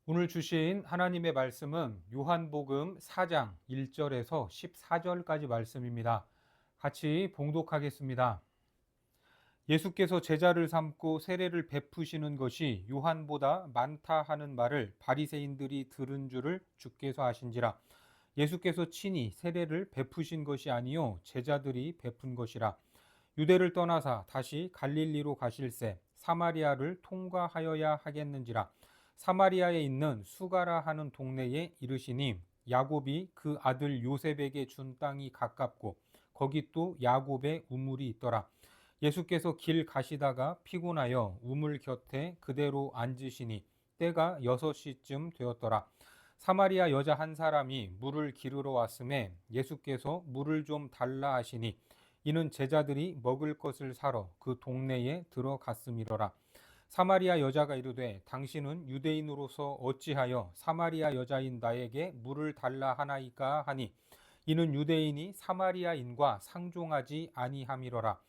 오늘 주신 하나님의 말씀은 요한복음 4장 1절에서 14절까지 말씀입니다. 같이 봉독하겠습니다. 예수께서 제자를 삼고 세례를 베푸시는 것이 요한보다 많다 하는 말을 바리새인들이 들은 줄을 주께서 아신지라. 예수께서 친히 세례를 베푸신 것이 아니요 제자들이 베푼 것이라. 유대를 떠나사 다시 갈릴리로 가실새 사마리아를 통과하여야 하겠는지라. 사마리아에 있는 수가라 하는 동네에 이르시니 야곱이 그 아들 요셉에게 준 땅이 가깝고 거기 또 야곱의 우물이 있더라. 예수께서 길 가시다가 피곤하여 우물 곁에 그대로 앉으시니 때가 6시쯤 되었더라. 사마리아 여자 한 사람이 물을 기르러 왔음에 예수께서 물을 좀 달라 하시니 이는 제자들이 먹을 것을 사러 그 동네에 들어갔음이로라. 사마리아 여자가 이르되 당신은 유대인으로서 어찌하여 사마리아 여자인 나에게 물을 달라 하나이까 하니 이는 유대인이 사마리아인과 상종하지 아니함이로라.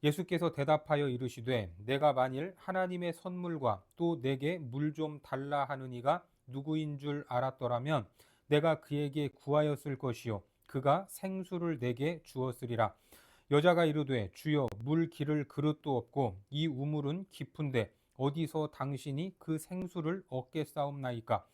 예수께서 대답하여 이르시되 내가 만일 하나님의 선물과 또 내게 물 좀 달라 하는 이가 누구인 줄 알았더라면 내가 그에게 구하였을 것이요 그가 생수를 내게 주었으리라. 여자가 이르되 주여 물 기를 그릇도 없고 이 우물은 깊은데 어디서 당신이 그 생수를 얻겠사옵나이까.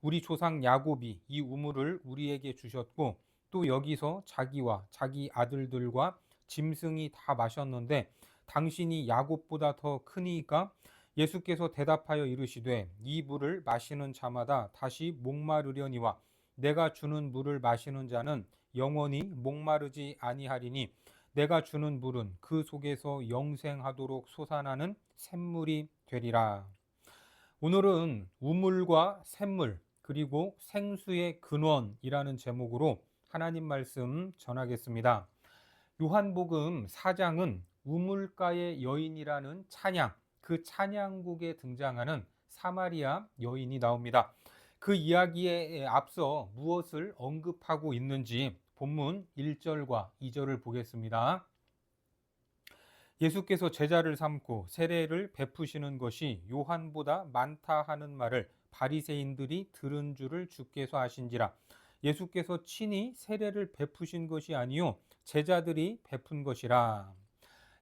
우리 조상 야곱이 이 우물을 우리에게 주셨고 또 여기서 자기와 자기 아들들과 짐승이 다 마셨는데 당신이 야곱보다 더 크니까. 예수께서 대답하여 이르시되 이 물을 마시는 자마다 다시 목마르려니와 내가 주는 물을 마시는 자는 영원히 목마르지 아니하리니 내가 주는 물은 그 속에서 영생하도록 솟아나는 샘물이 되리라. 오늘은 우물과 샘물 그리고 생수의 근원이라는 제목으로 하나님 말씀 전하겠습니다. 요한복음 4장은 우물가의 여인이라는 찬양, 그 찬양곡에 등장하는 사마리아 여인이 나옵니다. 그 이야기에 앞서 무엇을 언급하고 있는지 본문 1절과 2절을 보겠습니다. 예수께서 제자를 삼고 세례를 베푸시는 것이 요한보다 많다 하는 말을 바리새인들이 들은 줄을 주께서 아신지라. 예수께서 친히 세례를 베푸신 것이 아니요 제자들이 베푼 것이라.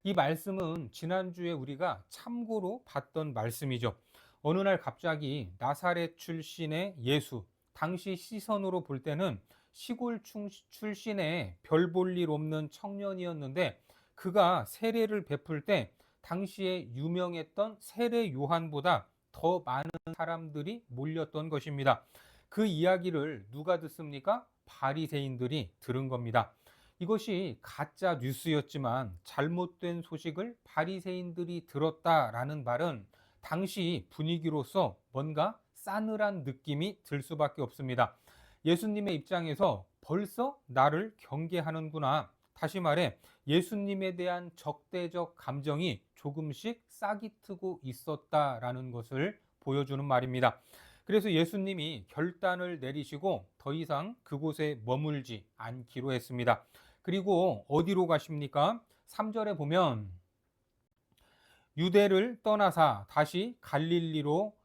이 말씀은 지난주에 우리가 참고로 봤던 말씀이죠. 어느 날 갑자기 나사렛 출신의 예수, 당시 시선으로 볼 때는 시골 출신의 별 볼 일 없는 청년이었는데 그가 세례를 베풀 때 당시에 유명했던 세례 요한보다 더 많은 사람들이 몰렸던 것입니다. 그 이야기를 누가 듣습니까? 바리새인들이 들은 겁니다. 이것이 가짜 뉴스였지만 잘못된 소식을 바리새인들이 들었다라는 말은 당시 분위기로서 뭔가 싸늘한 느낌이 들 수밖에 없습니다. 예수님의 입장에서 벌써 나를 경계하는구나. 다시 말해 예수님에 대한 적대적 감정이 조금씩 싹이 트고 있었다라는 것을 보여주는 말입니다. 그래서 예수님이 결단을 내리시고 더 이상 그곳에 머물지 않기로 했습니다. 그리고 어디로 가십니까? 3절에 보면 유대를 떠나사 다시 갈릴리로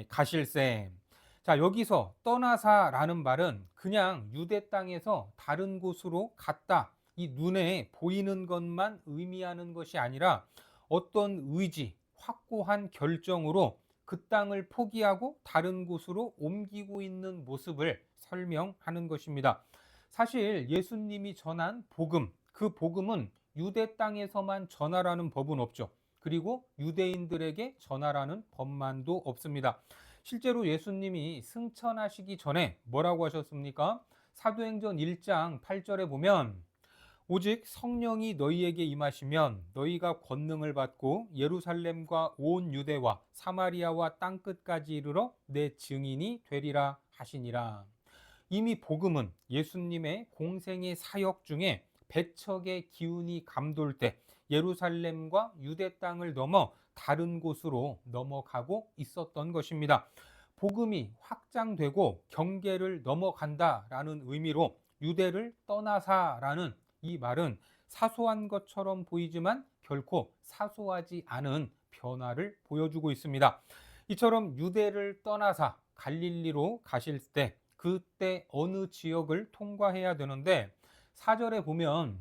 가실세. 자, 여기서 떠나사라는 말은 그냥 유대 땅에서 다른 곳으로 갔다. 이 눈에 보이는 것만 의미하는 것이 아니라 어떤 의지, 확고한 결정으로 그 땅을 포기하고 다른 곳으로 옮기고 있는 모습을 설명하는 것입니다. 사실 예수님이 전한 복음, 그 복음은 유대 땅에서만 전하라는 법은 없죠. 그리고 유대인들에게 전하라는 법만도 없습니다. 실제로 예수님이 승천하시기 전에 뭐라고 하셨습니까? 사도행전 1장 8절에 보면 오직 성령이 너희에게 임하시면 너희가 권능을 받고 예루살렘과 온 유대와 사마리아와 땅끝까지 이르러 내 증인이 되리라 하시니라. 이미 복음은 예수님의 공생의 사역 중에 배척의 기운이 감돌 때 예루살렘과 유대 땅을 넘어 다른 곳으로 넘어가고 있었던 것입니다. 복음이 확장되고 경계를 넘어간다라는 의미로 유대를 떠나사라는 이 말은 사소한 것처럼 보이지만 결코 사소하지 않은 변화를 보여주고 있습니다. 이처럼 유대를 떠나사 갈릴리로 가실 때 그때 어느 지역을 통과해야 되는데 4절에 보면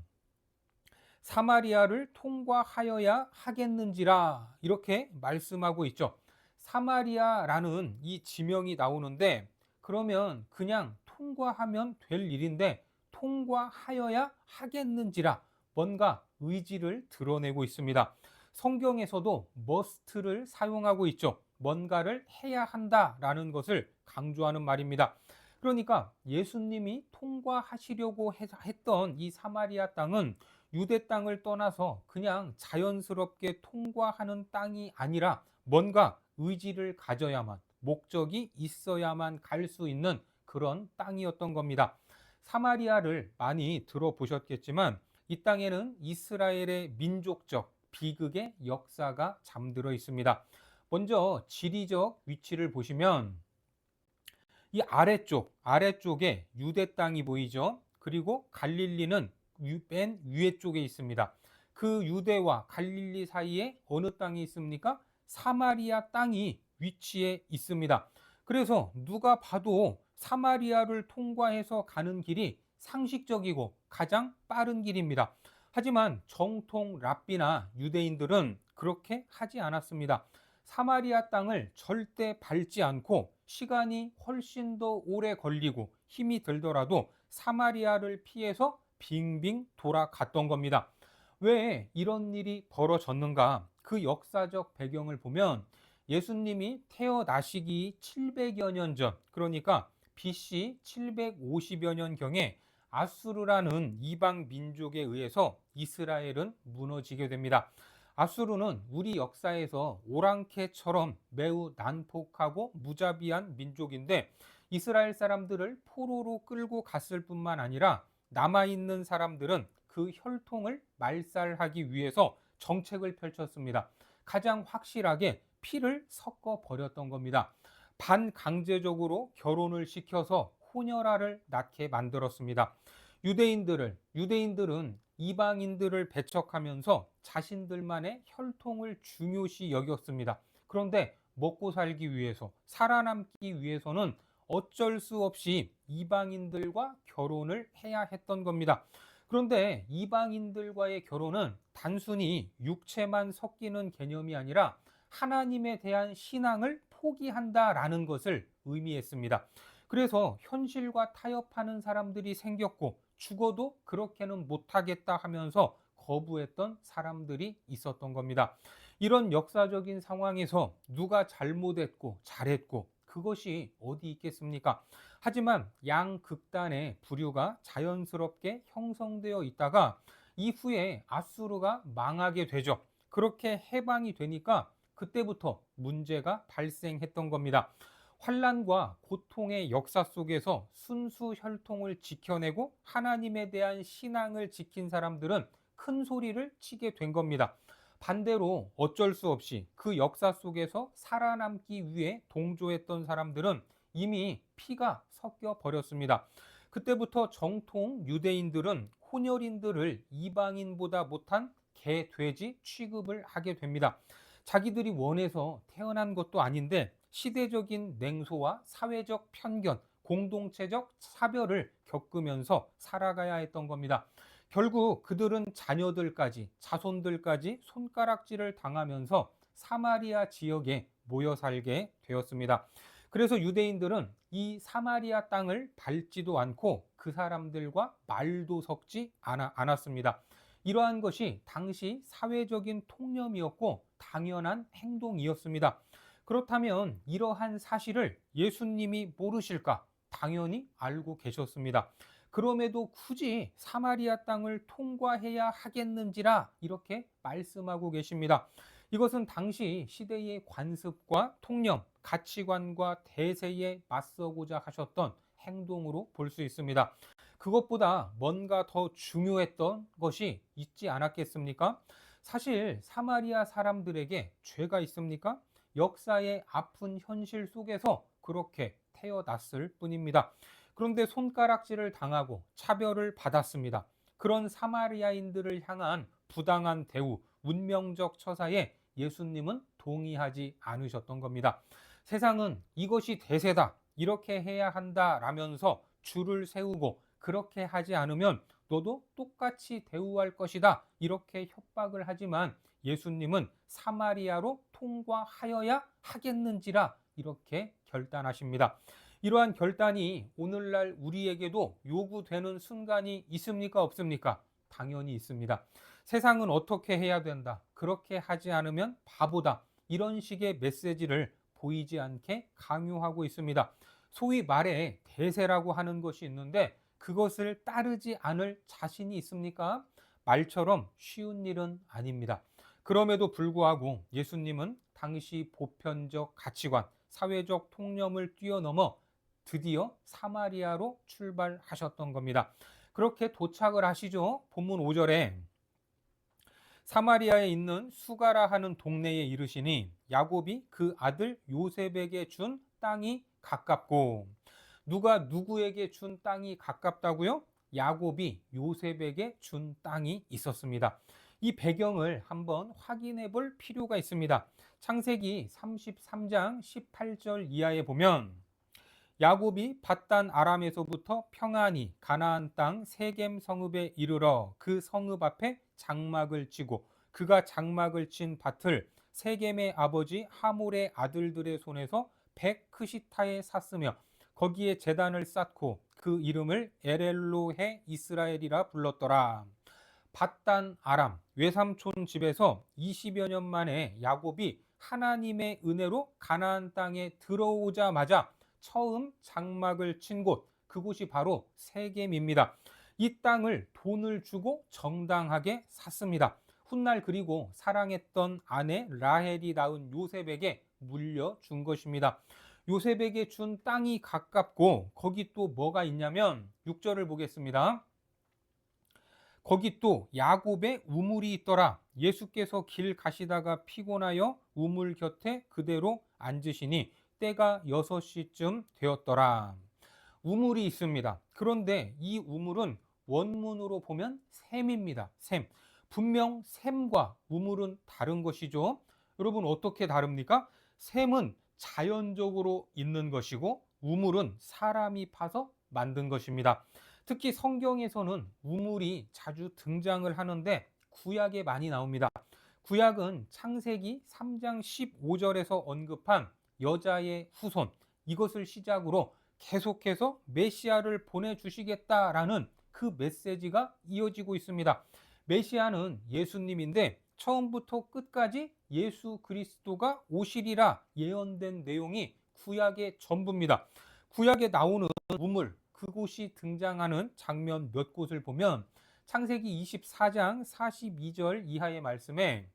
사마리아를 통과하여야 하겠는지라 이렇게 말씀하고 있죠. 사마리아라는 이 지명이 나오는데 그러면 그냥 통과하면 될 일인데 통과하여야 하겠는지라 뭔가 의지를 드러내고 있습니다. 성경에서도 must를 사용하고 있죠. 뭔가를 해야 한다라는 것을 강조하는 말입니다. 그러니까 예수님이 통과하시려고 했던 이 사마리아 땅은 유대 땅을 떠나서 그냥 자연스럽게 통과하는 땅이 아니라 뭔가 의지를 가져야만, 목적이 있어야만 갈 수 있는 그런 땅이었던 겁니다. 사마리아를 많이 들어보셨겠지만 이 땅에는 이스라엘의 민족적 비극의 역사가 잠들어 있습니다. 먼저 지리적 위치를 보시면 이 아래쪽에 유대 땅이 보이죠. 그리고 갈릴리는 맨 위에 쪽에 있습니다. 그 유대와 갈릴리 사이에 어느 땅이 있습니까? 사마리아 땅이 위치해 있습니다. 그래서 누가 봐도 사마리아를 통과해서 가는 길이 상식적이고 가장 빠른 길입니다. 하지만 정통 랍비나 유대인들은 그렇게 하지 않았습니다. 사마리아 땅을 절대 밟지 않고 시간이 훨씬 더 오래 걸리고 힘이 들더라도 사마리아를 피해서 빙빙 돌아갔던 겁니다. 왜 이런 일이 벌어졌는가? 그 역사적 배경을 보면 예수님이 태어나시기 700여 년 전, 그러니까 BC 750여 년경에 아수르라는 이방 민족에 의해서 이스라엘은 무너지게 됩니다. 아수르는 우리 역사에서 오랑캐처럼 매우 난폭하고 무자비한 민족인데 이스라엘 사람들을 포로로 끌고 갔을 뿐만 아니라 남아있는 사람들은 그 혈통을 말살하기 위해서 정책을 펼쳤습니다. 가장 확실하게 피를 섞어 버렸던 겁니다. 반강제적으로 결혼을 시켜서 혼혈아를 낳게 만들었습니다. 유대인들은 이방인들을 배척하면서 자신들만의 혈통을 중요시 여겼습니다. 그런데 먹고 살기 위해서, 살아남기 위해서는 어쩔 수 없이 이방인들과 결혼을 해야 했던 겁니다. 그런데 이방인들과의 결혼은 단순히 육체만 섞이는 개념이 아니라 하나님에 대한 신앙을 포기한다라는 것을 의미했습니다. 그래서 현실과 타협하는 사람들이 생겼고 죽어도 그렇게는 못하겠다 하면서 거부했던 사람들이 있었던 겁니다. 이런 역사적인 상황에서 누가 잘못했고 잘했고 그것이 어디 있겠습니까? 하지만 양극단의 부류가 자연스럽게 형성되어 있다가 이후에 아수르가 망하게 되죠. 그렇게 해방이 되니까 그때부터 문제가 발생했던 겁니다. 환란과 고통의 역사 속에서 순수 혈통을 지켜내고 하나님에 대한 신앙을 지킨 사람들은 큰 소리를 치게 된 겁니다. 반대로 어쩔 수 없이 그 역사 속에서 살아남기 위해 동조했던 사람들은 이미 피가 섞여 버렸습니다. 그때부터 정통 유대인들은 혼혈인들을 이방인보다 못한 개, 돼지 취급을 하게 됩니다. 자기들이 원해서 태어난 것도 아닌데 시대적인 냉소와 사회적 편견, 공동체적 차별을 겪으면서 살아가야 했던 겁니다. 결국 그들은 자녀들까지, 자손들까지 손가락질을 당하면서 사마리아 지역에 모여 살게 되었습니다. 그래서 유대인들은 이 사마리아 땅을 밟지도 않고 그 사람들과 말도 섞지 않았습니다. 이러한 것이 당시 사회적인 통념이었고 당연한 행동이었습니다. 그렇다면 이러한 사실을 예수님이 모르실까? 당연히 알고 계셨습니다. 그럼에도 굳이 사마리아 땅을 통과해야 하겠는지라 이렇게 말씀하고 계십니다. 이것은 당시 시대의 관습과 통념, 가치관과 대세에 맞서고자 하셨던 행동으로 볼 수 있습니다. 그것보다 뭔가 더 중요했던 것이 있지 않았겠습니까? 사실 사마리아 사람들에게 죄가 있습니까? 역사의 아픈 현실 속에서 그렇게 태어났을 뿐입니다. 그런데 손가락질을 당하고 차별을 받았습니다. 그런 사마리아인들을 향한 부당한 대우, 운명적 처사에 예수님은 동의하지 않으셨던 겁니다. 세상은 이것이 대세다, 이렇게 해야 한다라면서 줄을 세우고 그렇게 하지 않으면 너도 똑같이 대우할 것이다, 이렇게 협박을 하지만 예수님은 사마리아로 통과하여야 하겠는지라 이렇게 결단하십니다. 이러한 결단이 오늘날 우리에게도 요구되는 순간이 있습니까? 없습니까? 당연히 있습니다. 세상은 어떻게 해야 된다, 그렇게 하지 않으면 바보다, 이런 식의 메시지를 보이지 않게 강요하고 있습니다. 소위 말해 대세라고 하는 것이 있는데 그것을 따르지 않을 자신이 있습니까? 말처럼 쉬운 일은 아닙니다. 그럼에도 불구하고 예수님은 당시 보편적 가치관, 사회적 통념을 뛰어넘어 드디어 사마리아로 출발하셨던 겁니다. 그렇게 도착을 하시죠. 본문 5절에 사마리아에 있는 수가라 하는 동네에 이르시니 야곱이 그 아들 요셉에게 준 땅이 가깝고, 누가 누구에게 준 땅이 가깝다고요? 야곱이 요셉에게 준 땅이 있었습니다. 이 배경을 한번 확인해 볼 필요가 있습니다. 창세기 33장 18절 이하에 보면 야곱이 밧단 아람에서부터 평안히 가나안 땅 세겜 성읍에 이르러 그 성읍 앞에 장막을 치고 그가 장막을 친 밭을 세겜의 아버지 하몰의 아들들의 손에서 백크시타에 샀으며 거기에 제단을 쌓고 그 이름을 에렐로헤 이스라엘이라 불렀더라. 밧단 아람 외삼촌 집에서 20여 년 만에 야곱이 하나님의 은혜로 가나안 땅에 들어오자마자 처음 장막을 친 곳, 그곳이 바로 세겜입니다. 이 땅을 돈을 주고 정당하게 샀습니다. 훗날 그리고 사랑했던 아내 라헬이 낳은 요셉에게 물려준 것입니다. 요셉에게 준 땅이 가깝고 거기 또 뭐가 있냐면 6절을 보겠습니다. 거기 또 야곱의 우물이 있더라. 예수께서 길 가시다가 피곤하여 우물 곁에 그대로 앉으시니 때가 6시쯤 되었더라. 우물이 있습니다. 그런데 이 우물은 원문으로 보면 샘입니다. 샘. 분명 샘과 우물은 다른 것이죠. 여러분, 어떻게 다릅니까? 샘은 자연적으로 있는 것이고 우물은 사람이 파서 만든 것입니다. 특히 성경에서는 우물이 자주 등장을 하는데 구약에 많이 나옵니다. 구약은 창세기 3장 15절에서 언급한 여자의 후손, 이것을 시작으로 계속해서 메시아를 보내주시겠다라는 그 메시지가 이어지고 있습니다. 메시아는 예수님인데 처음부터 끝까지 예수 그리스도가 오시리라 예언된 내용이 구약의 전부입니다. 구약에 나오는 우물, 그곳이 등장하는 장면 몇 곳을 보면 창세기 24장 42절 이하의 말씀에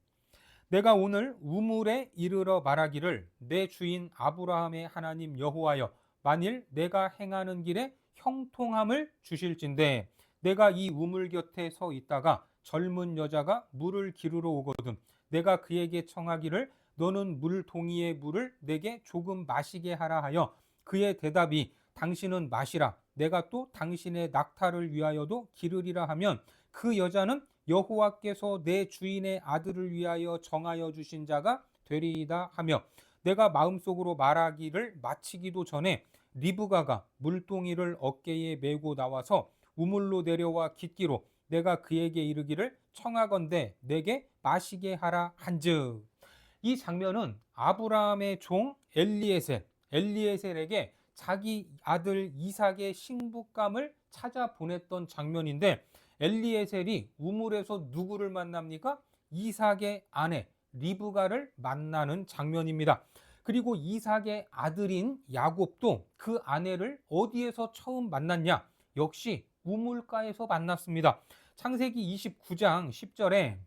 내가 오늘 우물에 이르러 말하기를 내 주인 아브라함의 하나님 여호와여, 만일 내가 행하는 길에 형통함을 주실진대 내가 이 우물 곁에 서 있다가 젊은 여자가 물을 기르러 오거든 내가 그에게 청하기를 너는 물동이의 물을 내게 조금 마시게 하라 하여 그의 대답이 당신은 마시라 내가 또 당신의 낙타를 위하여도 기르리라 하면 그 여자는 여호와께서 내 주인의 아들을 위하여 정하여 주신 자가 되리이다 하며 내가 마음속으로 말하기를 마치기도 전에 리브가가 물동이를 어깨에 메고 나와서 우물로 내려와 깃기로 내가 그에게 이르기를 청하건대 내게 마시게 하라 한즉. 이 장면은 아브라함의 종 엘리에셀에게 자기 아들 이삭의 신부감을 찾아 보냈던 장면인데 엘리에셀이 우물에서 누구를 만납니까? 이삭의 아내 리브가를 만나는 장면입니다. 그리고 이삭의 아들인 야곱도 그 아내를 어디에서 처음 만났냐? 역시 우물가에서 만났습니다. 창세기 29장 10절에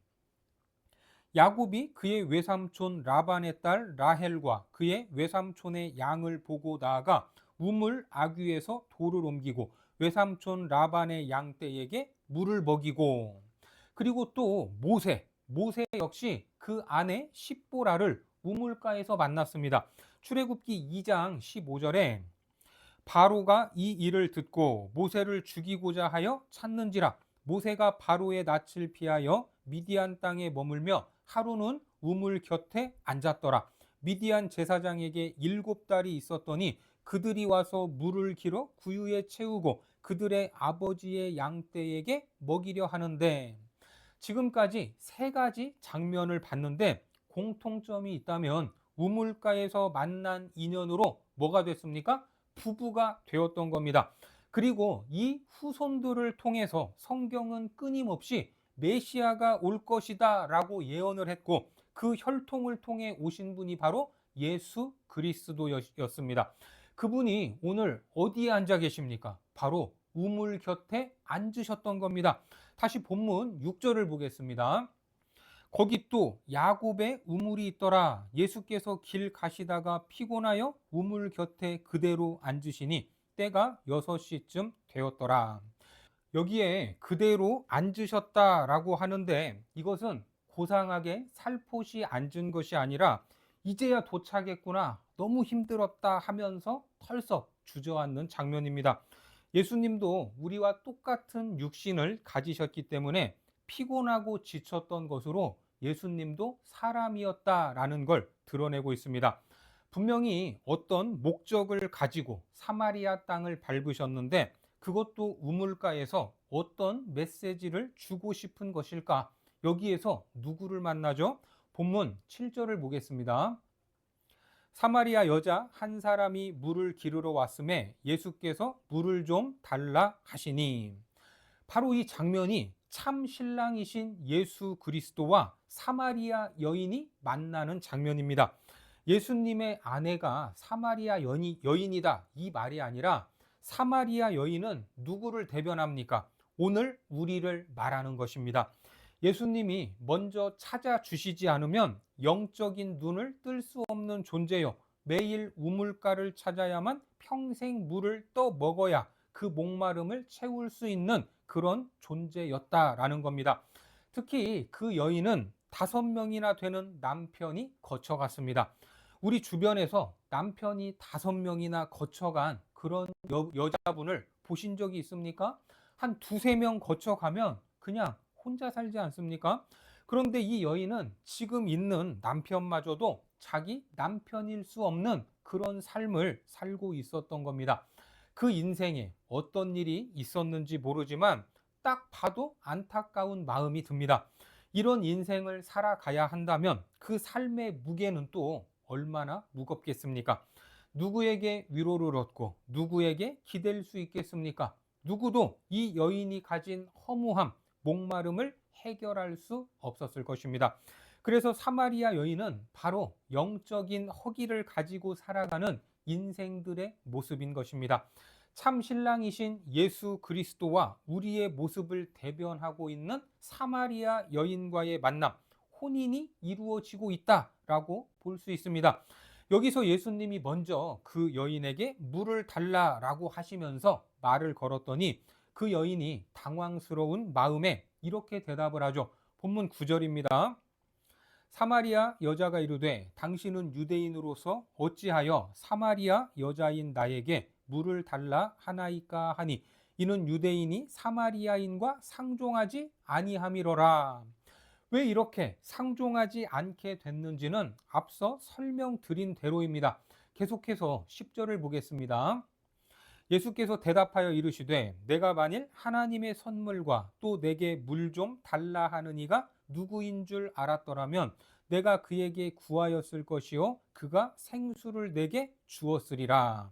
야곱이 그의 외삼촌 라반의 딸 라헬과 그의 외삼촌의 양을 보고 나아가 우물 아귀에서 돌을 옮기고 외삼촌 라반의 양떼에게 물을 먹이고, 그리고 또 모세 역시 그 아내 십보라를 우물가에서 만났습니다. 출애굽기 2장 15절에 바로가 이 일을 듣고 모세를 죽이고자 하여 찾는지라 모세가 바로의 낯을 피하여 미디안 땅에 머물며 하루는 우물 곁에 앉았더라. 미디안 제사장에게 7달이 있었더니 그들이 와서 물을 길어 구유에 채우고 그들의 아버지의 양떼에게 먹이려 하는데, 지금까지 3가지 장면을 봤는데 공통점이 있다면 우물가에서 만난 인연으로 뭐가 됐습니까? 부부가 되었던 겁니다. 그리고 이 후손들을 통해서 성경은 끊임없이 메시아가 올 것이다 라고 예언을 했고, 그 혈통을 통해 오신 분이 바로 예수 그리스도였습니다. 그분이 오늘 어디에 앉아 계십니까? 바로 우물 곁에 앉으셨던 겁니다. 다시 본문 6절을 보겠습니다. 거기 또 야곱의 우물이 있더라. 예수께서 길 가시다가 피곤하여 우물 곁에 그대로 앉으시니 때가 6시쯤 되었더라. 여기에 그대로 앉으셨다라고 하는데, 이것은 고상하게 살포시 앉은 것이 아니라 이제야 도착했구나, 너무 힘들었다 하면서 털썩 주저앉는 장면입니다. 예수님도 우리와 똑같은 육신을 가지셨기 때문에 피곤하고 지쳤던 것으로 예수님도 사람이었다라는 걸 드러내고 있습니다. 분명히 어떤 목적을 가지고 사마리아 땅을 밟으셨는데, 그것도 우물가에서 어떤 메시지를 주고 싶은 것일까? 여기에서 누구를 만나죠? 본문 7절을 보겠습니다. 사마리아 여자 한 사람이 물을 기르러 왔음에 예수께서 물을 좀 달라 하시니, 바로 이 장면이 참 신랑이신 예수 그리스도와 사마리아 여인이 만나는 장면입니다. 예수님의 아내가 사마리아 여인이다 이 말이 아니라, 사마리아 여인은 누구를 대변합니까? 오늘 우리를 말하는 것입니다. 예수님이 먼저 찾아주시지 않으면 영적인 눈을 뜰 수 없는 존재요, 매일 우물가를 찾아야만 평생 물을 떠 먹어야 그 목마름을 채울 수 있는 그런 존재였다라는 겁니다. 특히 그 여인은 5명이나 되는 남편이 거쳐갔습니다. 우리 주변에서 남편이 5명이나 거쳐간 그런 여자분을 보신 적이 있습니까? 한 2-3명 거쳐가면 그냥 혼자 살지 않습니까? 그런데 이 여인은 지금 있는 남편마저도 자기 남편일 수 없는 그런 삶을 살고 있었던 겁니다. 그 인생에 어떤 일이 있었는지 모르지만 딱 봐도 안타까운 마음이 듭니다. 이런 인생을 살아가야 한다면 그 삶의 무게는 또 얼마나 무겁겠습니까? 누구에게 위로를 얻고 누구에게 기댈 수 있겠습니까? 누구도 이 여인이 가진 허무함, 목마름을 해결할 수 없었을 것입니다. 그래서 사마리아 여인은 바로 영적인 허기를 가지고 살아가는 인생들의 모습인 것입니다. 참 신랑이신 예수 그리스도와 우리의 모습을 대변하고 있는 사마리아 여인과의 만남, 혼인이 이루어지고 있다라고 볼 수 있습니다. 여기서 예수님이 먼저 그 여인에게 물을 달라라고 하시면서 말을 걸었더니, 그 여인이 당황스러운 마음에 이렇게 대답을 하죠. 본문 9절입니다. 사마리아 여자가 이르되 당신은 유대인으로서 어찌하여 사마리아 여자인 나에게 물을 달라 하나이까 하니, 이는 유대인이 사마리아인과 상종하지 아니함이로라. 왜 이렇게 상종하지 않게 됐는지는 앞서 설명드린 대로입니다. 계속해서 10절을 보겠습니다. 예수께서 대답하여 이르시되 내가 만일 하나님의 선물과 또 내게 물 좀 달라 하는 이가 누구인 줄 알았더라면 내가 그에게 구하였을 것이요 그가 생수를 내게 주었으리라.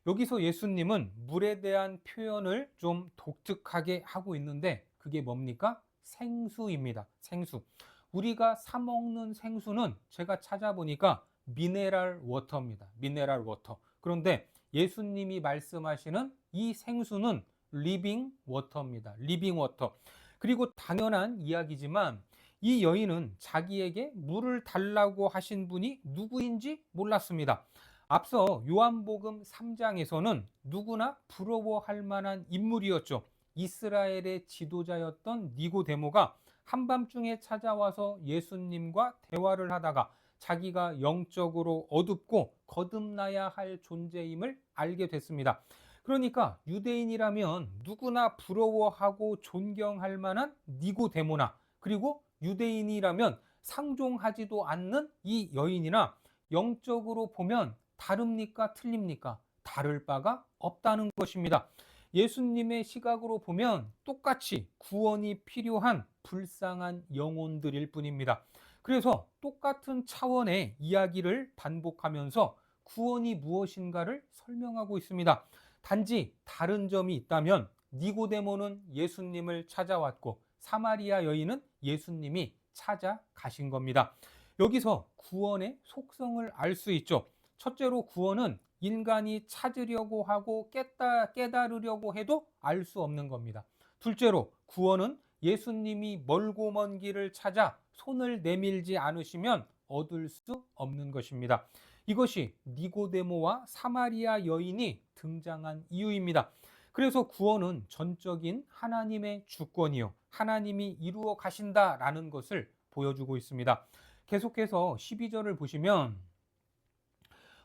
여기서 예수님은 물에 대한 표현을 좀 독특하게 하고 있는데, 그게 뭡니까? 생수입니다. 생수. 우리가 사 먹는 생수는 제가 찾아보니까 미네랄 워터입니다. 미네랄 워터. 그런데 예수님이 말씀하시는 이 생수는 리빙 워터입니다. 리빙 워터. 그리고 당연한 이야기지만 이 여인은 자기에게 물을 달라고 하신 분이 누구인지 몰랐습니다. 앞서 요한복음 3장에서는 누구나 부러워할 만한 인물이었죠. 이스라엘의 지도자였던 니고데모가 한밤중에 찾아와서 예수님과 대화를 하다가 자기가 영적으로 어둡고 거듭나야 할 존재임을 알게 됐습니다. 그러니까 유대인이라면 누구나 부러워하고 존경할 만한 니고데모나, 그리고 유대인이라면 상종하지도 않는 이 여인이나 영적으로 보면 다릅니까? 틀립니까? 다를 바가 없다는 것입니다. 예수님의 시각으로 보면 똑같이 구원이 필요한 불쌍한 영혼들일 뿐입니다. 그래서 똑같은 차원의 이야기를 반복하면서 구원이 무엇인가를 설명하고 있습니다. 단지 다른 점이 있다면 니고데모는 예수님을 찾아왔고 사마리아 여인은 예수님이 찾아가신 겁니다. 여기서 구원의 속성을 알 수 있죠. 첫째로 구원은 인간이 찾으려고 하고 깨달으려고 해도 알 수 없는 겁니다. 둘째로 구원은 예수님이 멀고 먼 길을 찾아 손을 내밀지 않으시면 얻을 수 없는 것입니다. 이것이 니고데모와 사마리아 여인이 등장한 이유입니다. 그래서 구원은 전적인 하나님의 주권이요, 하나님이 이루어 가신다라는 것을 보여주고 있습니다. 계속해서 12절을 보시면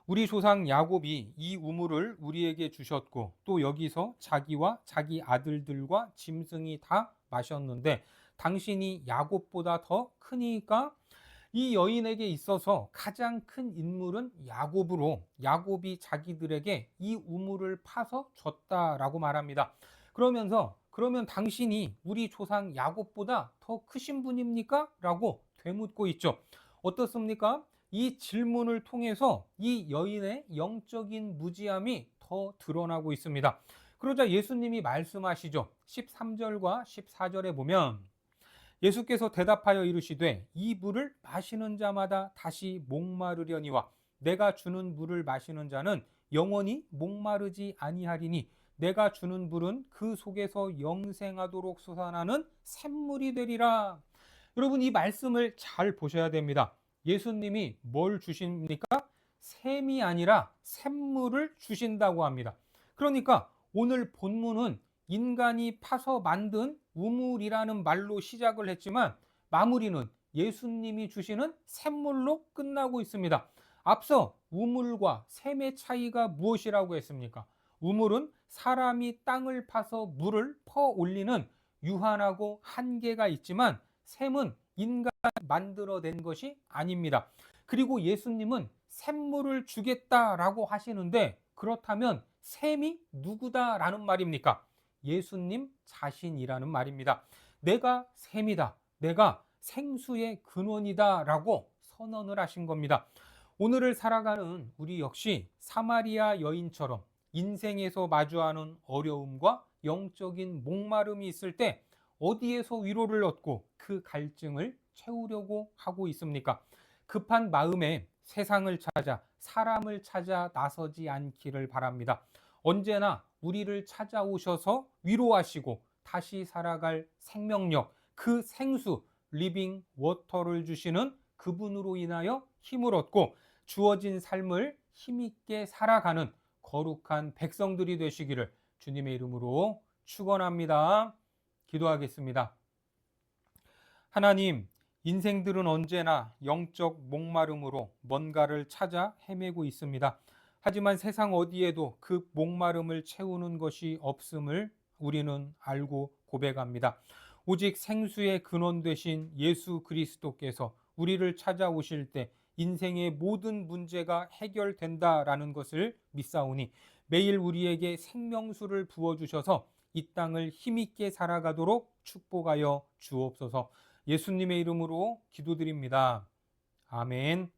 우리 조상 야곱이 이 우물을 우리에게 주셨고 또 여기서 자기와 자기 아들들과 짐승이 다 마셨는데 당신이 야곱보다 더 크니까 이 여인에게 있어서 가장 큰 인물은 야곱으로 야곱이 자기들에게 이 우물을 파서 줬다라고 말합니다. 그러면 당신이 우리 조상 야곱보다 더 크신 분입니까? 라고 되묻고 있죠. 어떻습니까? 이 질문을 통해서 이 여인의 영적인 무지함이 더 드러나고 있습니다. 그러자 예수님이 말씀하시죠. 13절과 14절에 보면 예수께서 대답하여 이르시되 이 물을 마시는 자마다 다시 목마르려니와 내가 주는 물을 마시는 자는 영원히 목마르지 아니하리니 내가 주는 물은 그 속에서 영생하도록 솟아나는 샘물이 되리라. 여러분, 이 말씀을 잘 보셔야 됩니다. 예수님이 뭘 주십니까? 샘이 아니라 샘물을 주신다고 합니다. 그러니까 오늘 본문은 인간이 파서 만든 우물이라는 말로 시작을 했지만 마무리는 예수님이 주시는 샘물로 끝나고 있습니다. 앞서 우물과 샘의 차이가 무엇이라고 했습니까? 우물은 사람이 땅을 파서 물을 퍼 올리는 유한하고 한계가 있지만 샘은 인간이 만들어낸 것이 아닙니다. 그리고 예수님은 샘물을 주겠다라고 하시는데 그렇다면 샘이 누구다라는 말입니까? 예수님 자신이라는 말입니다. 내가 샘이다. 내가 생수의 근원이다 라고 선언을 하신 겁니다. 오늘을 살아가는 우리 역시 사마리아 여인처럼 인생에서 마주하는 어려움과 영적인 목마름이 있을 때 어디에서 위로를 얻고 그 갈증을 채우려고 하고 있습니까? 급한 마음에 세상을 찾아 사람을 찾아 나서지 않기를 바랍니다. 언제나 우리를 찾아오셔서 위로하시고 다시 살아갈 생명력, 그 생수, 리빙 워터를 주시는 그분으로 인하여 힘을 얻고 주어진 삶을 힘있게 살아가는 거룩한 백성들이 되시기를 주님의 이름으로 축원합니다. 기도하겠습니다. 하나님, 인생들은 언제나 영적 목마름으로 뭔가를 찾아 헤매고 있습니다. 하지만 세상 어디에도 그 목마름을 채우는 것이 없음을 우리는 알고 고백합니다. 오직 생수의 근원 되신 예수 그리스도께서 우리를 찾아오실 때 인생의 모든 문제가 해결된다라는 것을 믿사오니 매일 우리에게 생명수를 부어주셔서 이 땅을 힘있게 살아가도록 축복하여 주옵소서. 예수님의 이름으로 기도드립니다. 아멘.